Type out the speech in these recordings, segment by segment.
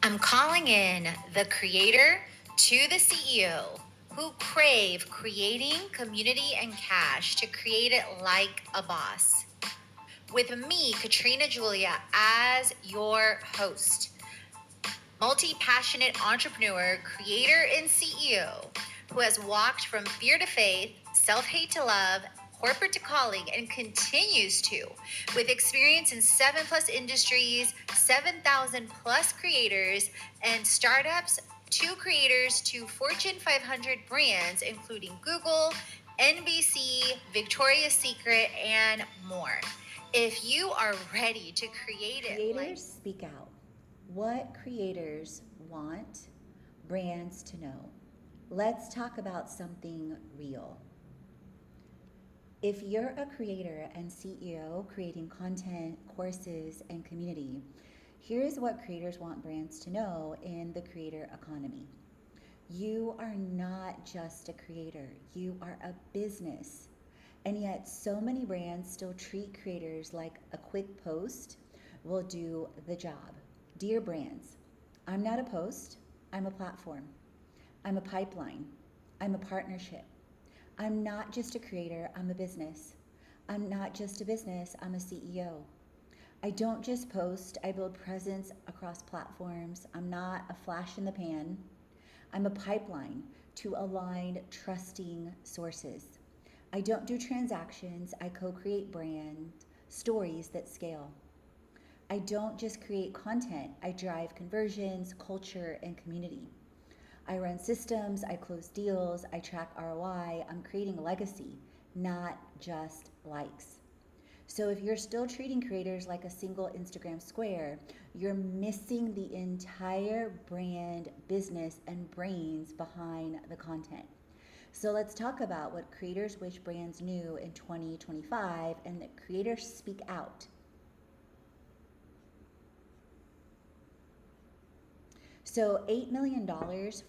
I'm calling in the creator to the CEO who crave creating community and cash to create it like a boss. With me, Katrina Julia, as your host, multi-passionate entrepreneur, creator, and CEO who has walked from fear to faith, self-hate to love, corporate to calling, and continues to, with experience in 7+ industries, 7,000+ creators and startups, to creators to Fortune 500 brands, including Google, NBC, Victoria's Secret, and more. If you are ready to create it, Creators speak out. What creators want brands to know? Let's talk about something real. If you're a creator and CEO creating content, courses, and community, here's what creators want brands to know in the creator economy. You are not just a creator, you are a business. And yet, so many brands still treat creators like a quick post will do the job. Dear brands, I'm not a post, I'm a platform. I'm a pipeline. I'm a partnership. I'm not just a creator, I'm a business. I'm not just a business, I'm a CEO. I don't just post, I build presence across platforms. I'm not a flash in the pan. I'm a pipeline to aligned, trusting sources. I don't do transactions, I co create brand stories that scale. I don't just create content, I drive conversions, culture, and community. I run systems, I close deals, I track ROI, I'm creating legacy, not just likes. So if you're still treating creators like a single Instagram square, you're missing the entire brand, business, and brains behind the content. So let's talk about what creators wish brands knew in 2025 and that creators speak out. So $8 million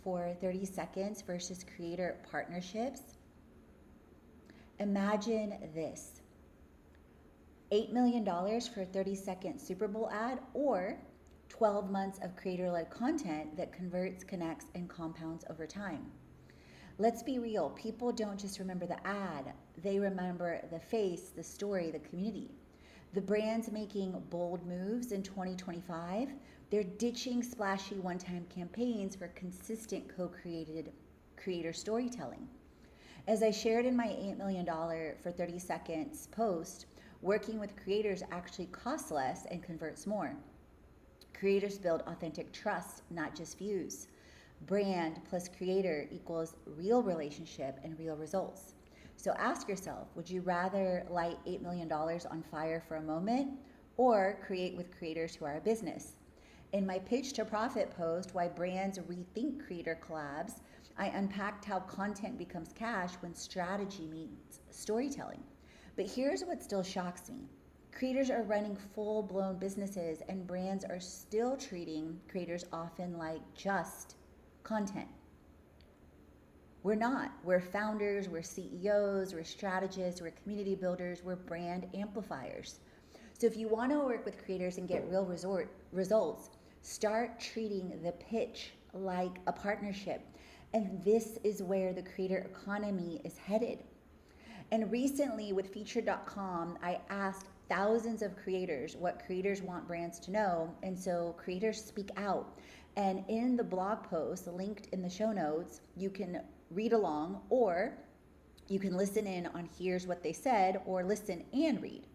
for 30 seconds versus creator partnerships. Imagine this. $8 million for a 30-second Super Bowl ad, or 12 months of creator-led content that converts, connects, and compounds over time. Let's be real. People don't just remember the ad. They remember the face, the story, the community. The brands making bold moves in 2025, they're ditching splashy one-time campaigns for consistent co-created creator storytelling. As I shared in my $8 million for 30 seconds post, working with creators actually costs less and converts more. Creators build authentic trust, not just views. Brand plus creator equals real relationship and real results. So ask yourself, would you rather light $8 million on fire for a moment or create with creators who are a business? In my Pitch to Profit post, Why Brands Rethink Creator Collabs, I unpacked how content becomes cash when strategy meets storytelling. But here's what still shocks me. Creators are running full-blown businesses and brands are still treating creators often like just content. We're not. We're founders, we're CEOs, we're strategists, we're community builders, we're brand amplifiers. So if you want to work with creators and get real results, start treating the pitch like a partnership. And this is where the creator economy is headed. And recently with Featured.com, I asked thousands of creators what creators want brands to know. And so creators speak out. And in the blog post linked in the show notes, you can read along or you can listen in on here's what they said or listen and read.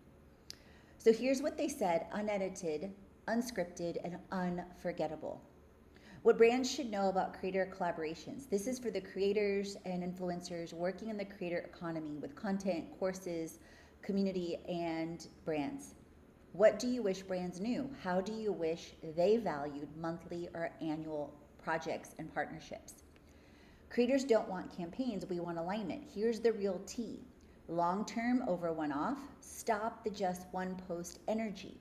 So here's what they said, unedited, unscripted, and unforgettable. What brands should know about creator collaborations. This is for the creators and influencers working in the creator economy with content, courses, community, and brands. What do you wish brands knew? How do you wish they valued monthly or annual projects and partnerships? Creators don't want campaigns, we want alignment. Here's the real T. Long-term over one-off, stop the just one post energy.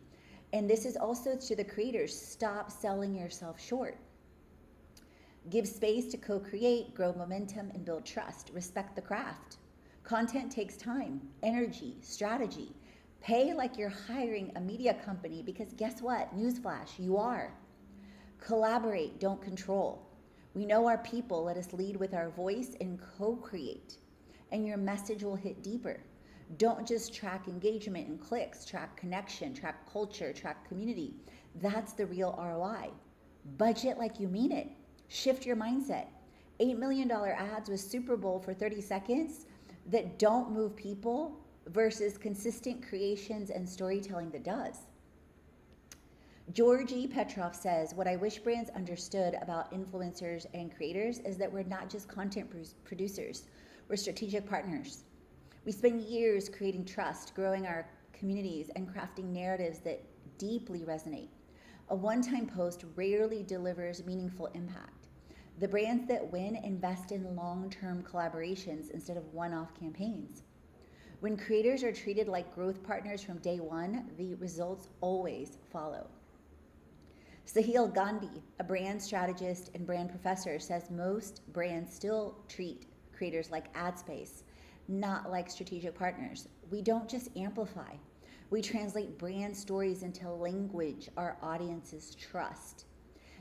And this is also to the creators, stop selling yourself short. Give space to co-create, grow momentum, and build trust. Respect the craft. Content takes time, energy, strategy. Pay like you're hiring a media company because guess what? Newsflash, you are. Collaborate, don't control. We know our people, let us lead with our voice and co-create. And your message will hit deeper. Don't just track engagement and clicks, track connection, track culture, track community. That's the real ROI. Budget like you mean it. Shift your mindset. $8 million ads with Super Bowl for 30 seconds that don't move people versus consistent creations and storytelling that does. Georgie Petrov says, what I wish brands understood about influencers and creators is that we're not just content producers, we're strategic partners. We spend years creating trust, growing our communities, and crafting narratives that deeply resonate. A one-time post rarely delivers meaningful impact. The brands that win invest in long-term collaborations instead of one-off campaigns. When creators are treated like growth partners from day one, the results always follow. Sahil Gandhi, a brand strategist and brand professor, says most brands still treat creators like ad space, not like strategic partners. We don't just amplify. We translate brand stories into language our audiences trust.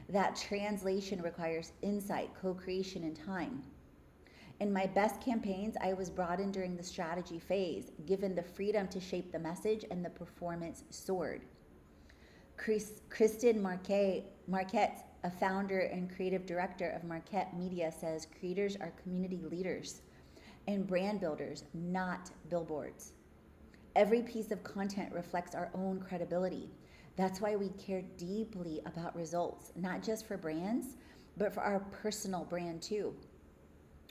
That translation requires insight, co-creation, and time. In my best campaigns, I was brought in during the strategy phase, given the freedom to shape the message, and the performance soared. Kristen Marquette, a founder and creative director of Marquette Media, says creators are community leaders and brand builders, not billboards. Every piece of content reflects our own credibility. That's why we care deeply about results, not just for brands, but for our personal brand too.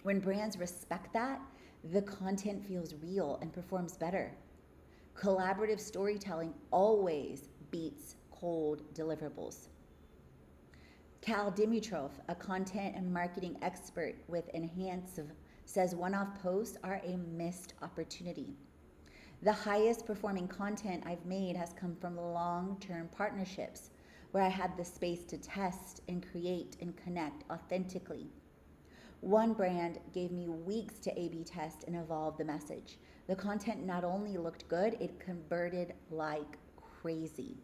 When brands respect that, the content feels real and performs better. Collaborative storytelling always beats cold deliverables. Cal Dimitrov, a content and marketing expert with Enhance, says one-off posts are a missed opportunity. The highest performing content I've made has come from long-term partnerships where I had the space to test and create and connect authentically. One brand gave me weeks to A/B test and evolve the message. The content not only looked good, it converted like crazy.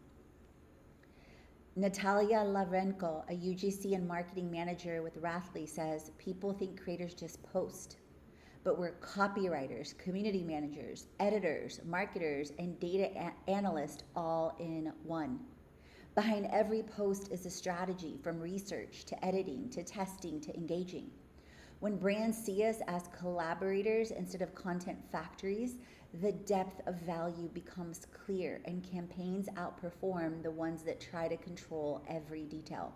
Natalia Lavrenko, a UGC and marketing manager with Rathly, says people think creators just post, but we're copywriters, community managers, editors, marketers, and data analysts all in one. Behind every post is a strategy, from research to editing to testing to engaging. When brands see us as collaborators instead of content factories, the depth of value becomes clear and campaigns outperform the ones that try to control every detail.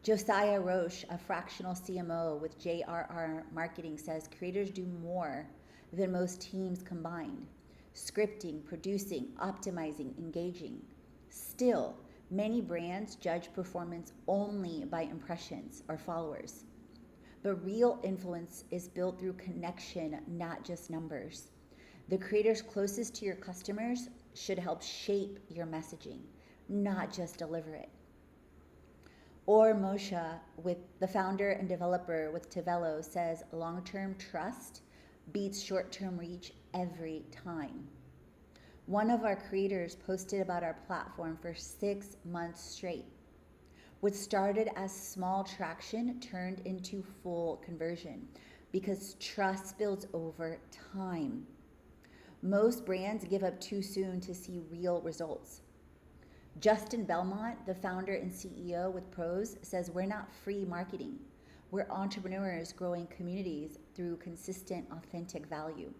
Josiah Roche, a fractional CMO with JRR Marketing, says creators do more than most teams combined: scripting, producing, optimizing, engaging. Still, many brands judge performance only by impressions or followers. But real influence is built through connection, not just numbers. The creators closest to your customers should help shape your messaging, not just deliver it. Or Moshe, with the founder and developer with Tivelo, says long-term trust beats short-term reach every time. One of our creators posted about our platform for 6 months straight. What started as small traction turned into full conversion because trust builds over time. Most brands give up too soon to see real results. Justin Belmont, the founder and CEO with Pros, says we're not free marketing. We're entrepreneurs growing communities through consistent, authentic value.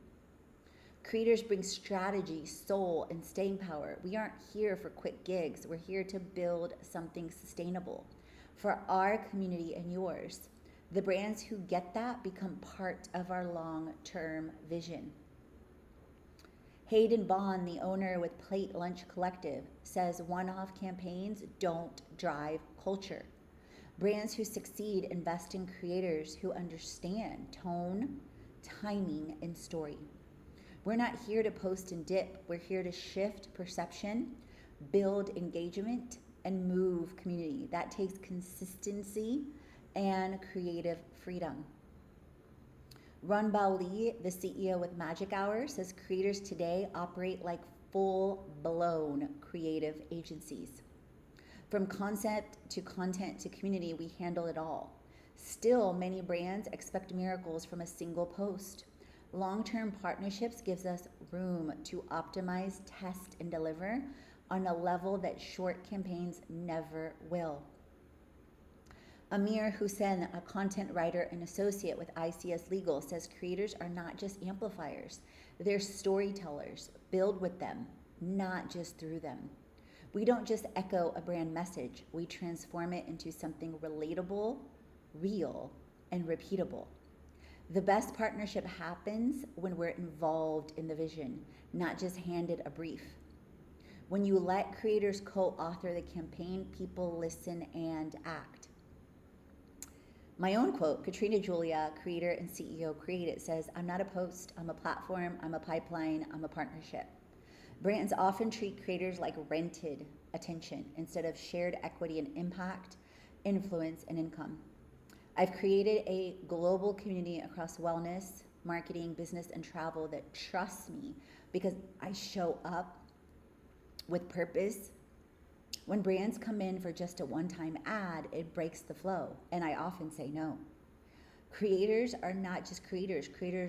Creators bring strategy, soul, and staying power. We aren't here for quick gigs. We're here to build something sustainable for our community and yours. The brands who get that become part of our long-term vision. Hayden Bond, the owner with Plate Lunch Collective, says one-off campaigns don't drive culture. Brands who succeed invest in creators who understand tone, timing, and story. We're not here to post and dip. We're here to shift perception, build engagement, and move community. That takes consistency and creative freedom. Run Bao Li, the CEO with Magic Hour, says creators today operate like full-blown creative agencies. From concept to content to community, we handle it all. Still, many brands expect miracles from a single post. Long-term partnerships gives us room to optimize, test, and deliver on a level that short campaigns never will. Amir Hussein, a content writer and associate with ICS Legal, says creators are not just amplifiers, they're storytellers. Build with them, not just through them. We don't just echo a brand message, we transform it into something relatable, real, and repeatable. The best partnership happens when we're involved in the vision, not just handed a brief. When you let creators co-author the campaign, people listen and act. My own quote, Katrina Julia, creator and CEO Create It, says, I'm not a post, I'm a platform, I'm a pipeline, I'm a partnership. Brands often treat creators like rented attention instead of shared equity and impact, influence, and income. I've created a global community across wellness, marketing, business, and travel that trusts me because I show up with purpose. When brands come in for just a one-time ad, it breaks the flow, and I often say no. Creators are not just creators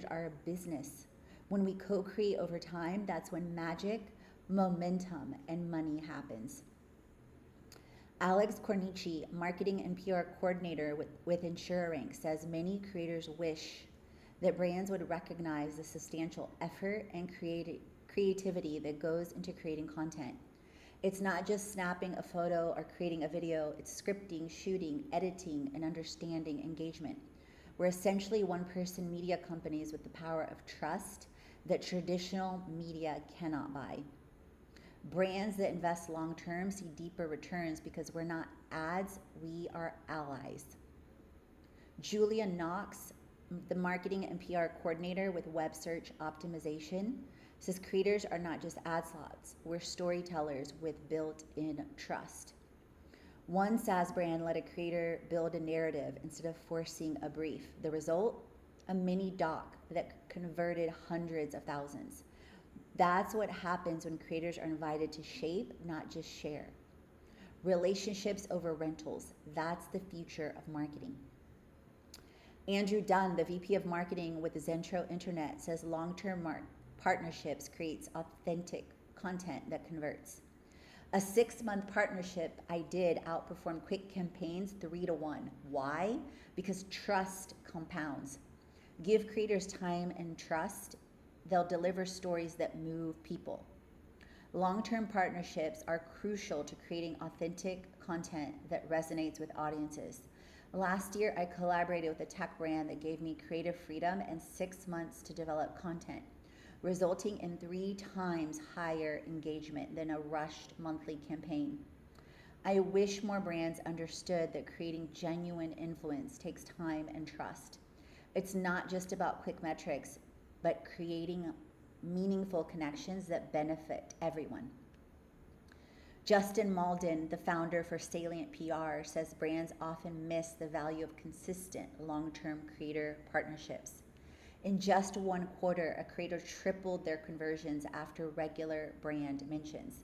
are a business. When we co-create over time, that's when magic, momentum, and money happens. Alex Cornici, marketing and PR coordinator with InsureRank, says many creators wish that brands would recognize the substantial effort and creativity that goes into creating content. It's not just snapping a photo or creating a video, it's scripting, shooting, editing, and understanding engagement. We're essentially one-person media companies with the power of trust that traditional media cannot buy. Brands that invest long-term see deeper returns because we're not ads, we are allies. Julia Knox, the marketing and PR coordinator with web search optimization, says creators are not just ad slots, we're storytellers with built-in trust. One SaaS brand let a creator build a narrative instead of forcing a brief. The result? A mini doc that converted hundreds of thousands. That's what happens when creators are invited to shape, not just share. Relationships over rentals. That's the future of marketing. Andrew Dunn, the VP of Marketing with Zentro Internet, says long-term partnerships creates authentic content that converts. A 6-month partnership I did outperformed quick campaigns 3-1. Why? Because trust compounds. Give creators time and trust, they'll deliver stories that move people. Long-term partnerships are crucial to creating authentic content that resonates with audiences. Last year, I collaborated with a tech brand that gave me creative freedom and 6 months to develop content, resulting in 3 times higher engagement than a rushed monthly campaign. I wish more brands understood that creating genuine influence takes time and trust. It's not just about quick metrics, but creating meaningful connections that benefit everyone. Justin Malden, the founder for Salient PR, says brands often miss the value of consistent long-term creator partnerships. In just 1 quarter, a creator tripled their conversions after regular brand mentions.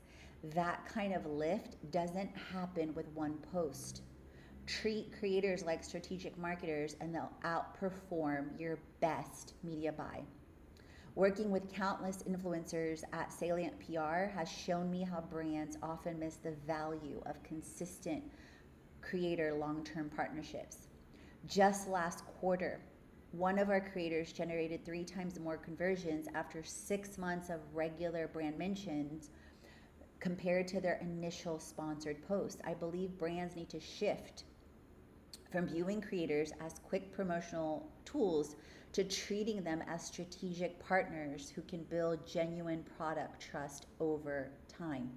That kind of lift doesn't happen with one post. Treat creators like strategic marketers and they'll outperform your best media buy. Working with countless influencers at Salient PR has shown me how brands often miss the value of consistent creator long-term partnerships. Just last quarter, one of our creators generated 3 times more conversions after 6 months of regular brand mentions compared to their initial sponsored post. I believe brands need to shift from viewing creators as quick promotional tools to treating them as strategic partners who can build genuine product trust over time.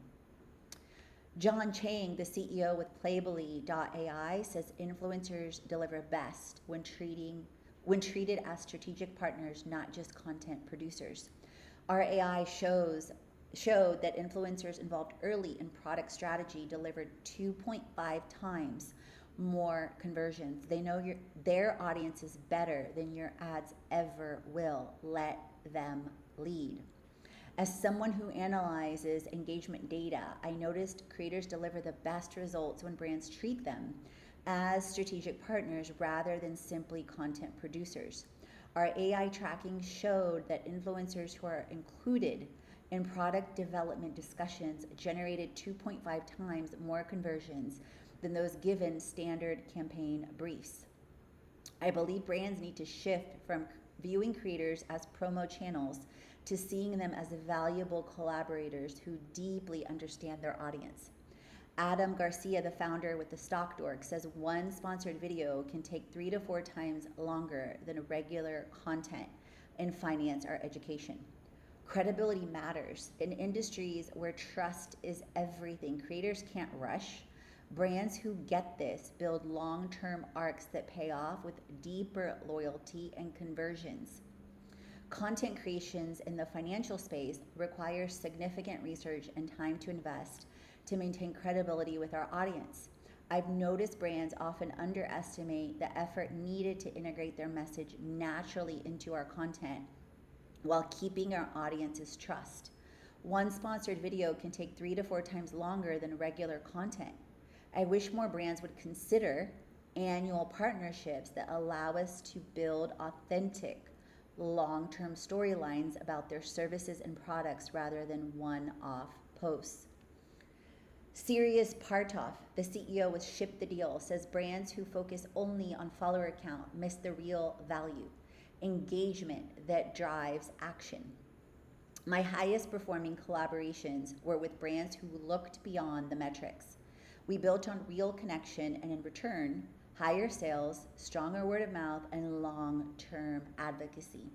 John Chang, the CEO with Playably.ai, says influencers deliver best when treated as strategic partners, not just content producers. Our AI showed that influencers involved early in product strategy delivered 2.5 times more conversions. They know their audience is better than your ads ever will. Let them lead. As someone who analyzes engagement data, I noticed creators deliver the best results when brands treat them as strategic partners rather than simply content producers. Our AI tracking showed that influencers who are included in product development discussions generated 2.5 times more conversions than those given standard campaign briefs. I believe brands need to shift from viewing creators as promo channels to seeing them as valuable collaborators who deeply understand their audience. Adam Garcia, the founder with the Stock Dork, says one sponsored video can take 3 to 4 times longer than regular content in finance or education. Credibility matters. In industries where trust is everything, creators can't rush. Brands who get this build long-term arcs that pay off with deeper loyalty and conversions. Content creations in the financial space require significant research and time to invest to maintain credibility with our audience. I've noticed brands often underestimate the effort needed to integrate their message naturally into our content while keeping our audience's trust. One sponsored video can take 3 to 4 times longer than regular content. I wish more brands would consider annual partnerships that allow us to build authentic, long-term storylines about their services and products rather than one-off posts. Sirius Partoff, the CEO with Ship the Deal, says brands who focus only on follower count miss the real value, engagement that drives action. My highest performing collaborations were with brands who looked beyond the metrics. We built on real connection and in return, higher sales, stronger word of mouth, and long-term advocacy.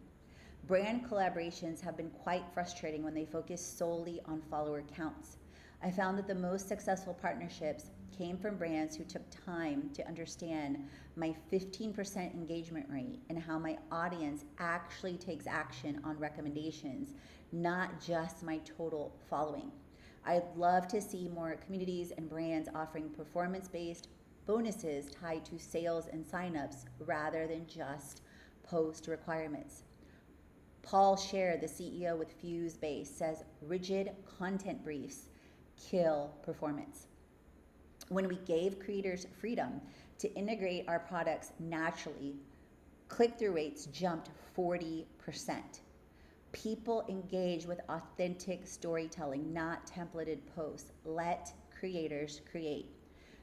Brand collaborations have been quite frustrating when they focus solely on follower counts. I found that the most successful partnerships came from brands who took time to understand my 15% engagement rate and how my audience actually takes action on recommendations, not just my total following. I'd love to see more communities and brands offering performance-based bonuses tied to sales and signups rather than just post requirements. Paul Scher, the CEO with Fuse Base, says rigid content briefs kill performance. When we gave creators freedom to integrate our products naturally, click-through rates jumped 40%. People engage with authentic storytelling, not templated posts. Let creators create.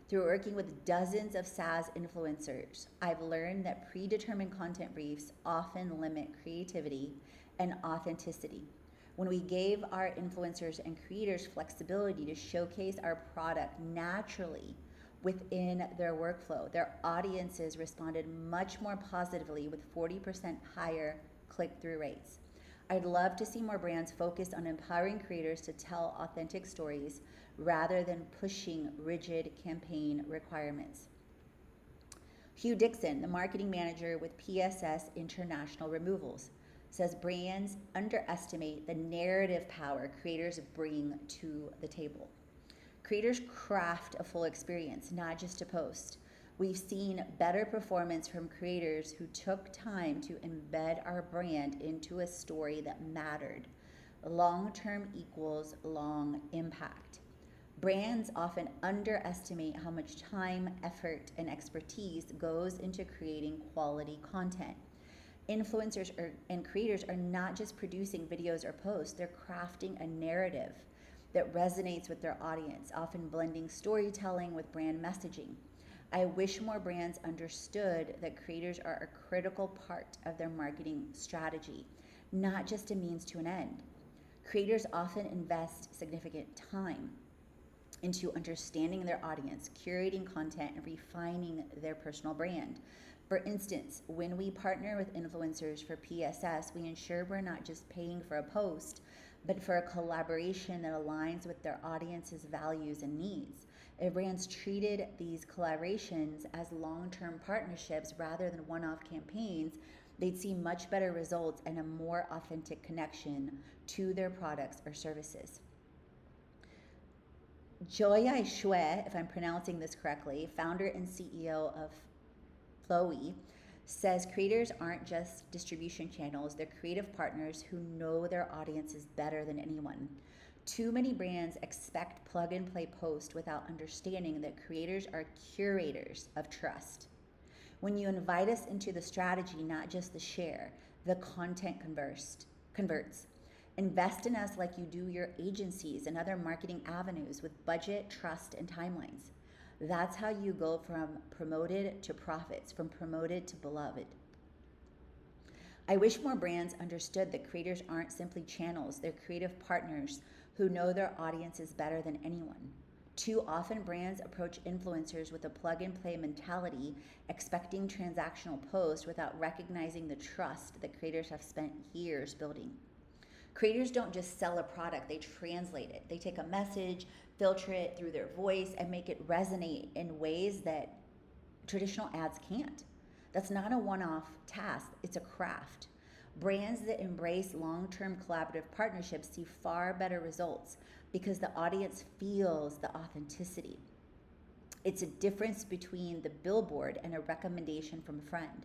Through working with dozens of SaaS influencers, I've learned that predetermined content briefs often limit creativity and authenticity. When we gave our influencers and creators flexibility to showcase our product naturally within their workflow, their audiences responded much more positively with 40% higher click-through rates. I'd love to see more brands focus on empowering creators to tell authentic stories rather than pushing rigid campaign requirements. Hugh Dixon, the marketing manager with PSS International Removals, says brands underestimate the narrative power creators bring to the table. Creators craft a full experience, not just a post. We've seen better performance from creators who took time to embed our brand into a story that mattered. Long-term equals long impact. Brands often underestimate how much time, effort, and expertise goes into creating quality content. Influencers and creators are not just producing videos or posts, they're crafting a narrative that resonates with their audience, often blending storytelling with brand messaging. I wish more brands understood that creators are a critical part of their marketing strategy, not just a means to an end. Creators often invest significant time into understanding their audience, curating content, and refining their personal brand. For instance, when we partner with influencers for PSS, we ensure we're not just paying for a post, but for a collaboration that aligns with their audience's values and needs. If brands treated these collaborations as long-term partnerships rather than one-off campaigns, they'd see much better results and a more authentic connection to their products or services. Joya Xue, if I'm pronouncing this correctly, founder and CEO of Flowy, says creators aren't just distribution channels, they're creative partners who know their audiences better than anyone. Too many brands expect plug and play posts without understanding that creators are curators of trust. When you invite us into the strategy, not just the share, the content converts. Invest in us like you do your agencies and other marketing avenues with budget, trust, and timelines. That's how you go from promoted to profits, from promoted to beloved. I wish more brands understood that creators aren't simply channels, they're creative partners who know their audiences better than anyone. Too often, brands approach influencers with a plug and play mentality, expecting transactional posts without recognizing the trust that creators have spent years building. Creators don't just sell a product, they translate it. They take a message, filter it through their voice, and make it resonate in ways that traditional ads can't. That's not a one off task, it's a craft. Brands that embrace long term collaborative partnerships see far better results because the audience feels the authenticity. It's a difference between the billboard and a recommendation from a friend.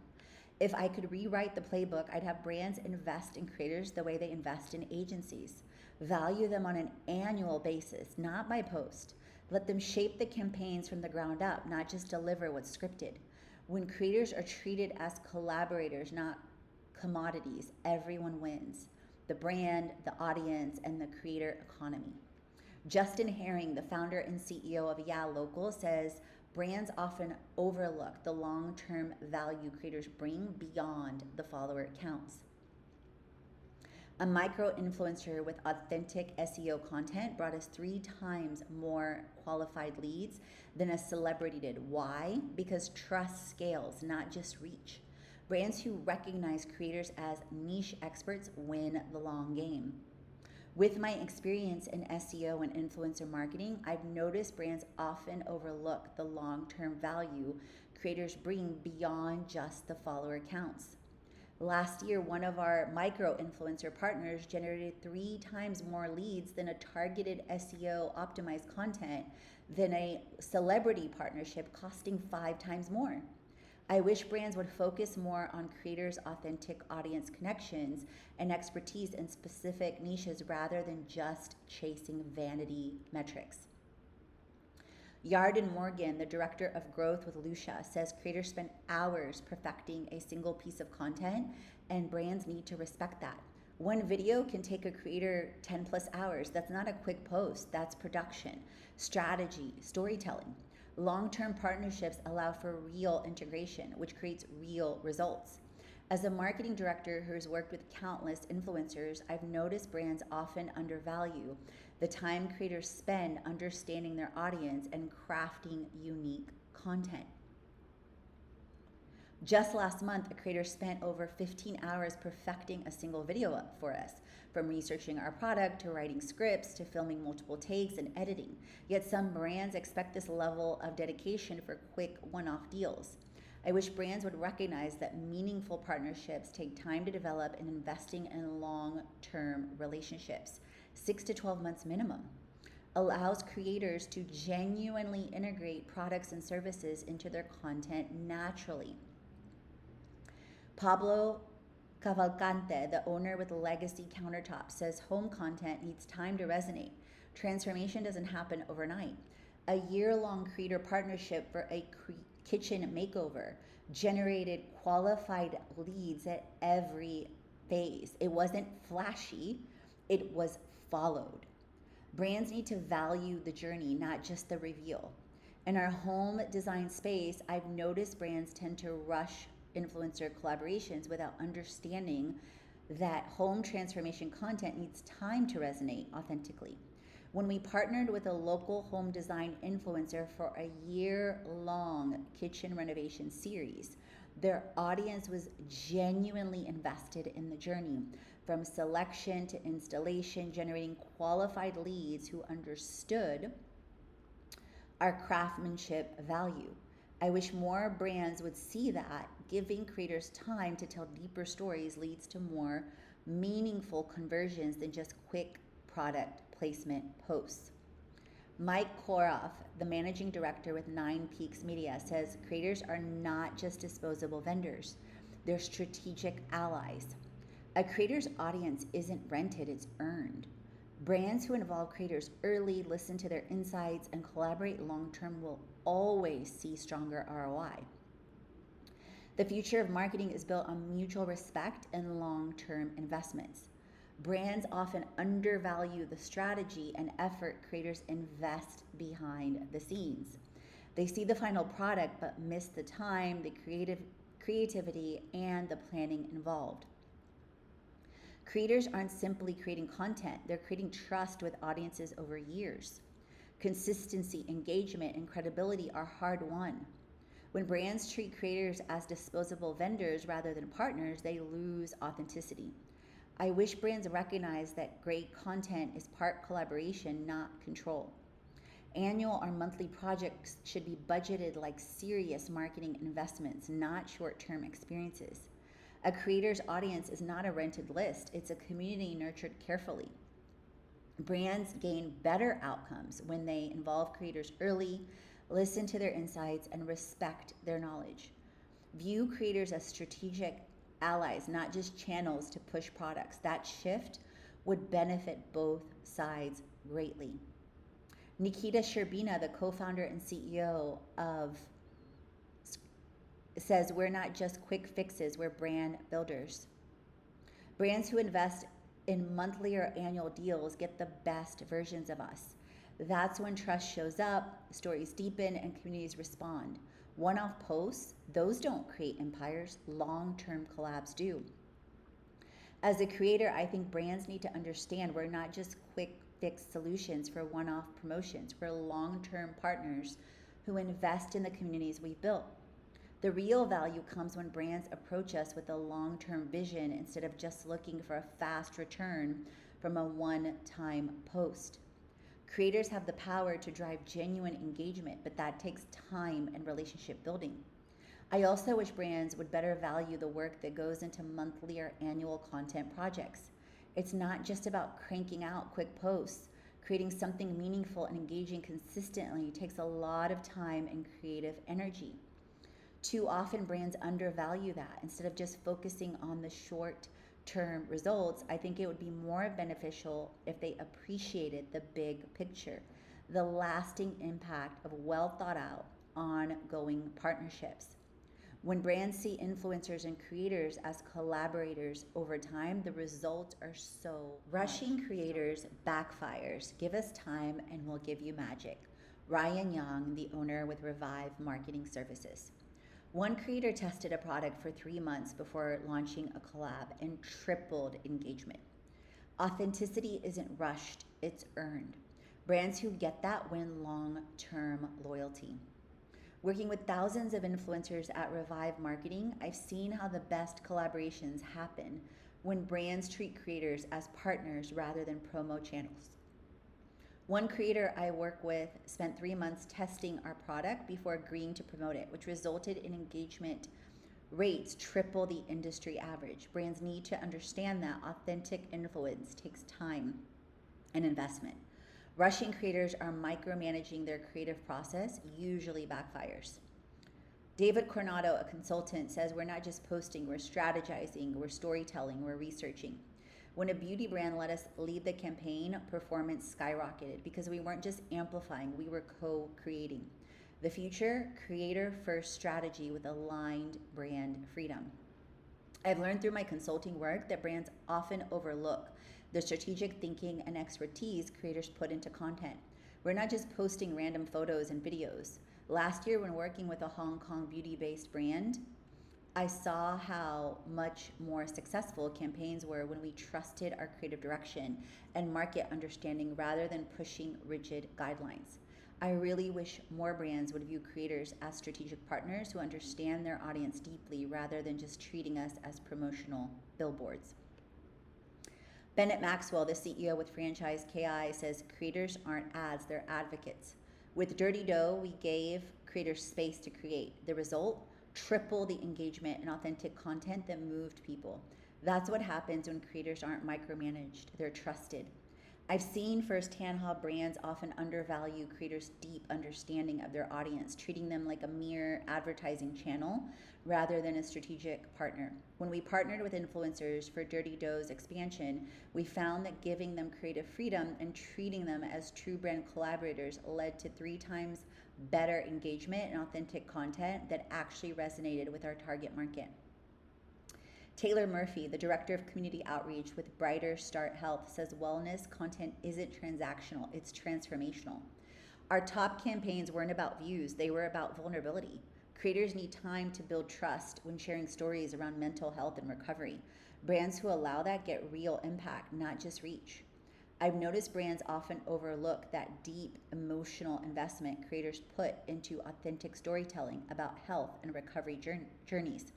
If I could rewrite the playbook, I'd have brands invest in creators the way they invest in agencies. Value them on an annual basis, not by post. Let them shape the campaigns from the ground up, not just deliver what's scripted. When creators are treated as collaborators, not commodities, everyone wins. The brand, the audience, and the creator economy. Justin Herring, the founder and CEO of Yeah Local, says brands often overlook the long-term value creators bring beyond the follower counts. A micro influencer with authentic SEO content brought us 3 times more qualified leads than a celebrity did. Why? Because trust scales, not just reach. Brands who recognize creators as niche experts win the long game. With my experience in SEO and influencer marketing, I've noticed brands often overlook the long-term value creators bring beyond just the follower counts. Last year, one of our micro influencer partners generated 3 times more leads than a targeted SEO optimized content than a celebrity partnership costing 5 times more. I wish brands would focus more on creators' authentic audience connections and expertise in specific niches rather than just chasing vanity metrics. Yarden Morgan, the director of growth with Lucia, says creators spend hours perfecting a single piece of content, and brands need to respect that. One video can take a creator 10 plus hours. That's not a quick post, that's production, strategy, storytelling. Long-term partnerships allow for real integration, which creates real results. As a marketing director who's worked with countless influencers, I've noticed brands often undervalue the time creators spend understanding their audience and crafting unique content. Just last month, a creator spent over 15 hours perfecting a single video for us, from researching our product to writing scripts to filming multiple takes and editing. Yet some brands expect this level of dedication for quick one-off deals. I wish brands would recognize that meaningful partnerships take time to develop and investing in long-term relationships, 6 to 12 months minimum, allows creators to genuinely integrate products and services into their content naturally. Pablo Cavalcante, the owner with Legacy Countertop, says home content needs time to resonate. Transformation doesn't happen overnight. A year-long creator partnership for a kitchen makeover generated qualified leads at every phase. It wasn't flashy, it was followed. Brands need to value the journey, not just the reveal. In our home design space, I've noticed brands tend to rush influencer collaborations without understanding that home transformation content needs time to resonate authentically. When we partnered with a local home design influencer for a year-long kitchen renovation series, their audience was genuinely invested in the journey, from selection to installation, generating qualified leads who understood our craftsmanship value. I wish more brands would see that giving creators time to tell deeper stories leads to more meaningful conversions than just quick product placement posts. Mike Koroff, the managing director with 9 Peaks Media, says creators are not just disposable vendors. They're strategic allies. A creator's audience isn't rented, it's earned. Brands who involve creators early, listen to their insights, and collaborate long term will always see stronger ROI. The future of marketing is built on mutual respect and long term investments. Brands often undervalue the strategy and effort creators invest behind the scenes. They see the final product but miss the time, the creativity, and the planning involved. Creators aren't simply creating content, they're creating trust with audiences over years. Consistency, engagement, and credibility are hard won. When brands treat creators as disposable vendors rather than partners, they lose authenticity. I wish brands recognize that great content is part collaboration, not control. Annual or monthly projects should be budgeted like serious marketing investments, not short term experiences. A creator's audience is not a rented list, it's a community nurtured carefully. Brands gain better outcomes when they involve creators early, listen to their insights, and respect their knowledge. View creators as strategic allies, not just channels to push products. That shift would benefit both sides greatly. Nikita Sherbina, the co-founder and CEO of, says we're not just quick fixes, we're brand builders. Brands who invest in monthly or annual deals get the best versions of us. That's when trust shows up, stories deepen, and communities respond. One-off posts, those don't create empires, long-term collabs do. As a creator, I think brands need to understand we're not just quick fix solutions for one-off promotions. We're long-term partners who invest in the communities we've built. The real value comes when brands approach us with a long-term vision instead of just looking for a fast return from a one-time post. Creators have the power to drive genuine engagement, but that takes time and relationship building. I also wish brands would better value the work that goes into monthly or annual content projects. It's not just about cranking out quick posts. Creating something meaningful and engaging consistently takes a lot of time and creative energy. Too often, brands undervalue that. Instead of just focusing on the short term results, I think it would be more beneficial if they appreciated the big picture, the lasting impact of well thought out, ongoing partnerships. When brands see influencers and creators as collaborators over time, the results are so rushing creators backfires. Give us time and we'll give you magic. Ryan Young, the owner with Revive Marketing Services. One creator tested a product for 3 months before launching a collab and tripled engagement. Authenticity isn't rushed, it's earned. Brands who get that win long-term loyalty. Working with thousands of influencers at Revive Marketing, I've seen how the best collaborations happen when brands treat creators as partners rather than promo channels. One creator I work with spent 3 months testing our product before agreeing to promote it, which resulted in engagement rates triple the industry average. Brands need to understand that authentic influence takes time and investment. Rushing creators are micromanaging their creative process, usually backfires. David Coronado, a consultant, says we're not just posting, we're strategizing, we're storytelling, we're researching. When a beauty brand let us lead the campaign, performance skyrocketed because we weren't just amplifying, we were co-creating. The future, creator-first strategy with aligned brand freedom. I've learned through my consulting work that brands often overlook the strategic thinking and expertise creators put into content. We're not just posting random photos and videos. Last year, when working with a Hong Kong beauty-based brand, I saw how much more successful campaigns were when we trusted our creative direction and market understanding rather than pushing rigid guidelines. I really wish more brands would view creators as strategic partners who understand their audience deeply rather than just treating us as promotional billboards. Bennett Maxwell, the CEO with Franchise KI, says creators aren't ads, they're advocates. With Dirty Dough, we gave creators space to create. The result? Triple the engagement and authentic content that moved people. That's what happens when creators aren't micromanaged, they're trusted. I've seen firsthand how brands often undervalue creators' deep understanding of their audience, treating them like a mere advertising channel rather than a strategic partner. When we partnered with influencers for Dirty Dough's expansion, we found that giving them creative freedom and treating them as true brand collaborators led to 3 times better engagement and authentic content that actually resonated with our target market. Taylor Murphy, the director of community outreach with Brighter Start Health, says wellness content isn't transactional, it's transformational. Our top campaigns weren't about views, they were about vulnerability. Creators need time to build trust when sharing stories around mental health and recovery. Brands who allow that get real impact, not just reach. I've noticed brands often overlook that deep emotional investment creators put into authentic storytelling about health and recovery journeys.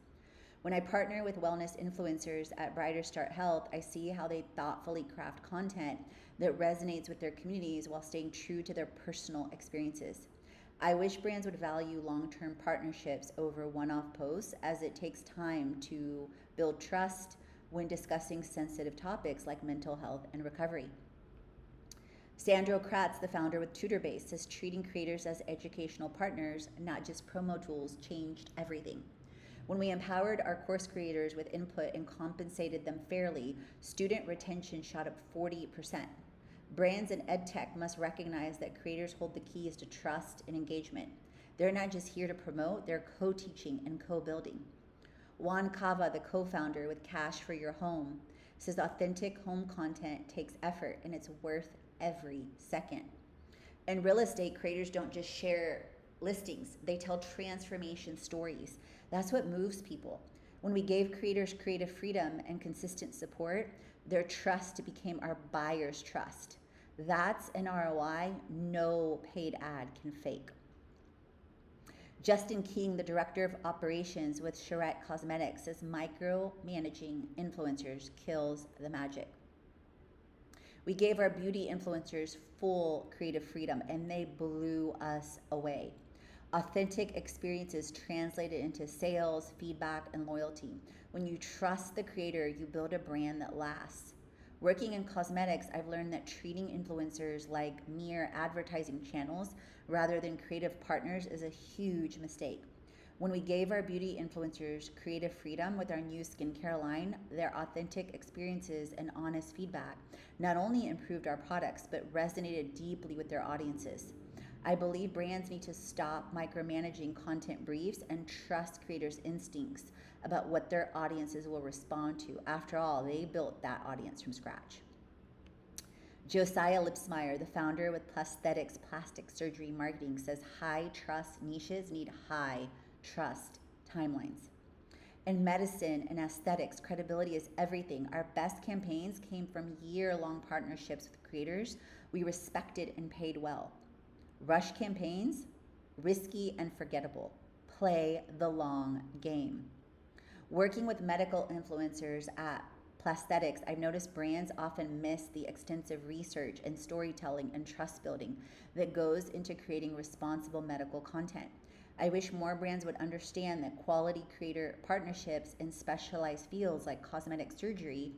When I partner with wellness influencers at Brighter Start Health, I see how they thoughtfully craft content that resonates with their communities while staying true to their personal experiences. I wish brands would value long-term partnerships over one-off posts, as it takes time to build trust when discussing sensitive topics like mental health and recovery. Sandro Kratz, the founder with TutorBase, says treating creators as educational partners, not just promo tools, changed everything. When we empowered our course creators with input and compensated them fairly, student retention shot up 40%. Brands and edtech must recognize that creators hold the keys to trust and engagement. They're not just here to promote, they're co-teaching and co-building. Juan Cava, the co-founder with Cash for Your Home, says authentic home content takes effort and it's worth every second. In real estate, creators don't just share listings, they tell transformation stories. That's what moves people. When we gave creators creative freedom and consistent support, their trust became our buyers' trust. That's an ROI no paid ad can fake. Justin King, the director of operations with Charette Cosmetics, says micromanaging influencers kills the magic. We gave our beauty influencers full creative freedom and they blew us away. Authentic experiences translated into sales, feedback, and loyalty. When you trust the creator, you build a brand that lasts. Working in cosmetics, I've learned that treating influencers like mere advertising channels rather than creative partners is a huge mistake. When we gave our beauty influencers creative freedom with our new skincare line, their authentic experiences and honest feedback not only improved our products but resonated deeply with their audiences. I believe brands need to stop micromanaging content briefs and trust creators' instincts about what their audiences will respond to. After all, they built that audience from scratch. Josiah Lipsmeyer, the founder with Prosthetics Plastic Surgery Marketing, says high trust niches need high trust timelines. In medicine and aesthetics, credibility is everything. Our best campaigns came from year-long partnerships with creators we respected and paid well. Rush campaigns, risky and forgettable. Play the long game. Working with medical influencers at Prosthetics, I've noticed brands often miss the extensive research and storytelling and trust building that goes into creating responsible medical content. I wish more brands would understand that quality creator partnerships in specialized fields like cosmetic surgery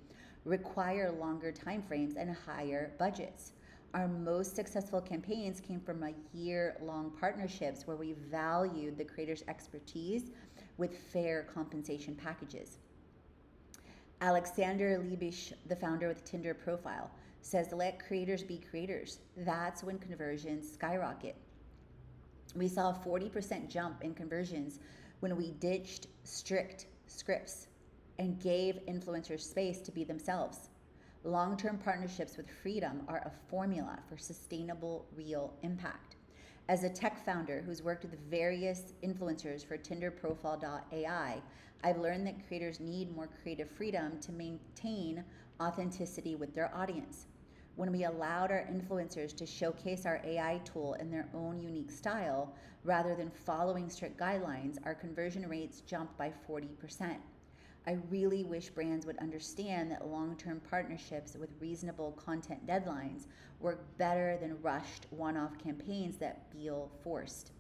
require longer timeframes and higher budgets. Our most successful campaigns came from a year-long partnerships where we valued the creator's expertise with fair compensation packages. Alexander Liebisch, the founder with Tinder Profile, says let creators be creators. That's when conversions skyrocket. We saw a 40% jump in conversions when we ditched strict scripts and gave influencers space to be themselves. Long-term partnerships with freedom are a formula for sustainable, real impact. As a tech founder who's worked with various influencers for TinderProfile.ai, I've learned that creators need more creative freedom to maintain authenticity with their audience. When we allowed our influencers to showcase our AI tool in their own unique style, rather than following strict guidelines, our conversion rates jumped by 40%. I really wish brands would understand that long-term partnerships with reasonable content deadlines work better than rushed one-off campaigns that feel forced.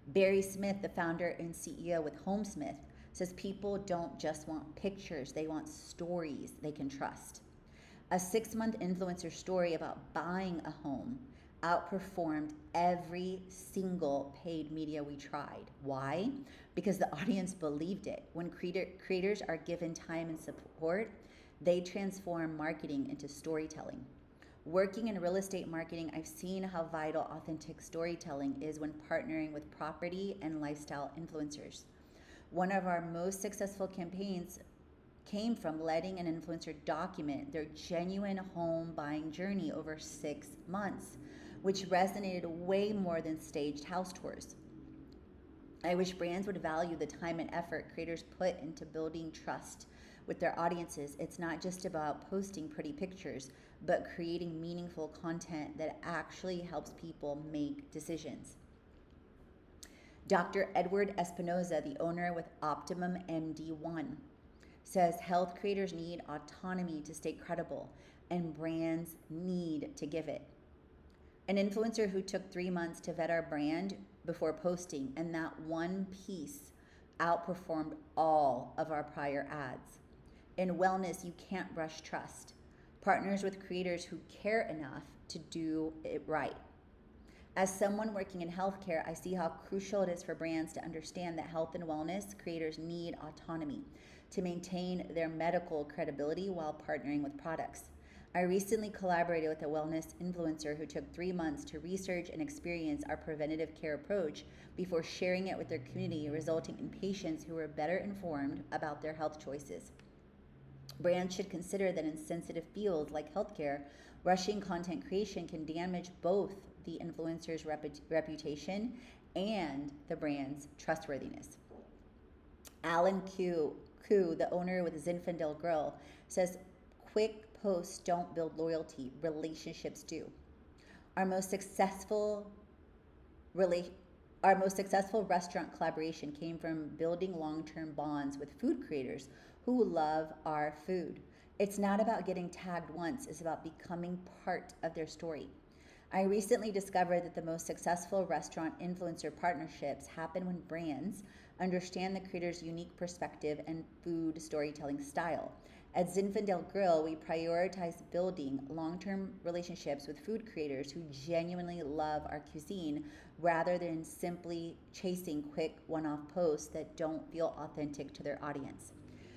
Barry Smith, the founder and CEO with HomeSmith, says people don't just want pictures, they want stories they can trust. A 6-month influencer story about buying a home outperformed every single paid media we tried. Why? Because the audience believed it. When creators are given time and support, they transform marketing into storytelling. Working in real estate marketing, I've seen how vital authentic storytelling is when partnering with property and lifestyle influencers. One of our most successful campaigns came from letting an influencer document their genuine home buying journey over 6 months, which resonated way more than staged house tours. I wish brands would value the time and effort creators put into building trust with their audiences. It's not just about posting pretty pictures, but creating meaningful content that actually helps people make decisions. Dr. Edward Espinoza, the owner with Optimum MD1, says health creators need autonomy to stay credible, and brands need to give it. An influencer who took 3 months to vet our brand before posting, and that one piece outperformed all of our prior ads. In wellness, you can't rush trust. Partners with creators who care enough to do it right. As someone working in healthcare, I see how crucial it is for brands to understand that health and wellness creators need autonomy to maintain their medical credibility while partnering with products. I recently collaborated with a wellness influencer who took 3 months to research and experience our preventative care approach before sharing it with their community, resulting in patients who were better informed about their health choices. Brands should consider that in sensitive fields like healthcare, rushing content creation can damage both the influencer's reputation and the brand's trustworthiness. Alan Koo, the owner with Zinfandel Grill, says quick posts don't build loyalty, relationships do. Our most successful restaurant collaboration came from building long-term bonds with food creators who love our food. It's not about getting tagged once, it's about becoming part of their story. I recently discovered that the most successful restaurant influencer partnerships happen when brands understand the creator's unique perspective and food storytelling style. At Zinfandel Grill, we prioritize building long-term relationships with food creators who genuinely love our cuisine rather than simply chasing quick one-off posts that don't feel authentic to their audience.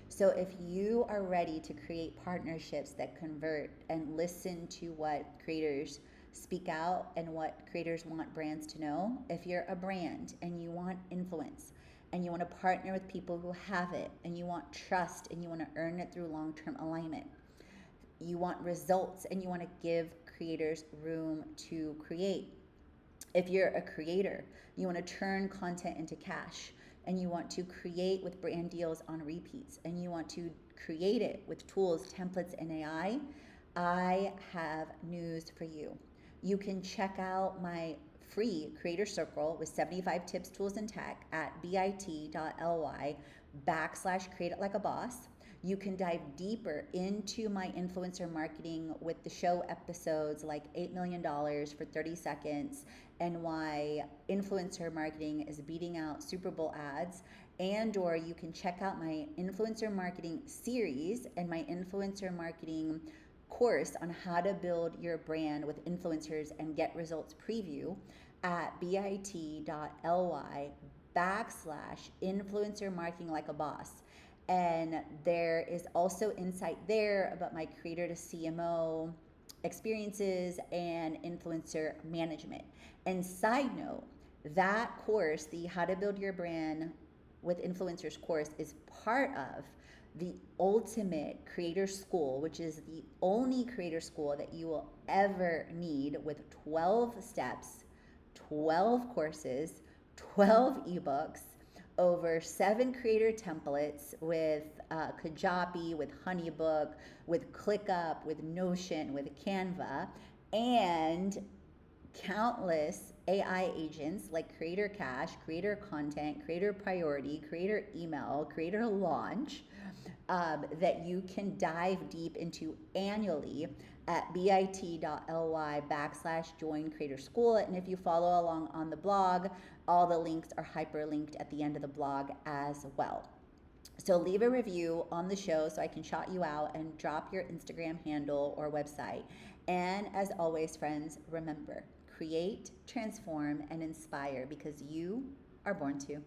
So if you are ready to create partnerships that convert and listen to what creators speak out and what creators want brands to know, if you're a brand and you want influence and you want to partner with people who have it and you want trust and you want to earn it through long-term alignment, you want results and you want to give creators room to create. If you're a creator, you want to turn content into cash and you want to create with brand deals on repeats and you want to create it with tools, templates, and I have news for you. You can check out my free creator circle with 75 tips, tools, and tech at bit.ly/create it like a boss. You can dive deeper into my influencer marketing with the show episodes like $8 million for 30 seconds and why influencer marketing is beating out Super Bowl ads. And or you can check out my influencer marketing series and my influencer marketing course on how to build your brand with influencers and get results preview at bit.ly/influencer marketing like a boss. And there is also insight there about my creator to CMO experiences and influencer management. And side note, that course, the How to Build Your Brand with Influencers course, is part of the ultimate creator school, which is the only creator school that you will ever need, with 12 steps, 12 courses, 12 ebooks, over 7 creator templates with Kajabi, with Honeybook, with ClickUp, with Notion, with Canva, and countless AI agents like Creator Cache, Creator Content, Creator Priority, Creator Email, Creator Launch, that you can dive deep into annually at bit.ly/join creator school. And if you follow along on the blog, all the links are hyperlinked at the end of the blog as well. So leave a review on the show so I can shout you out, and drop your Instagram handle or website. And as always, friends, remember, create, transform, and inspire, because you are born to.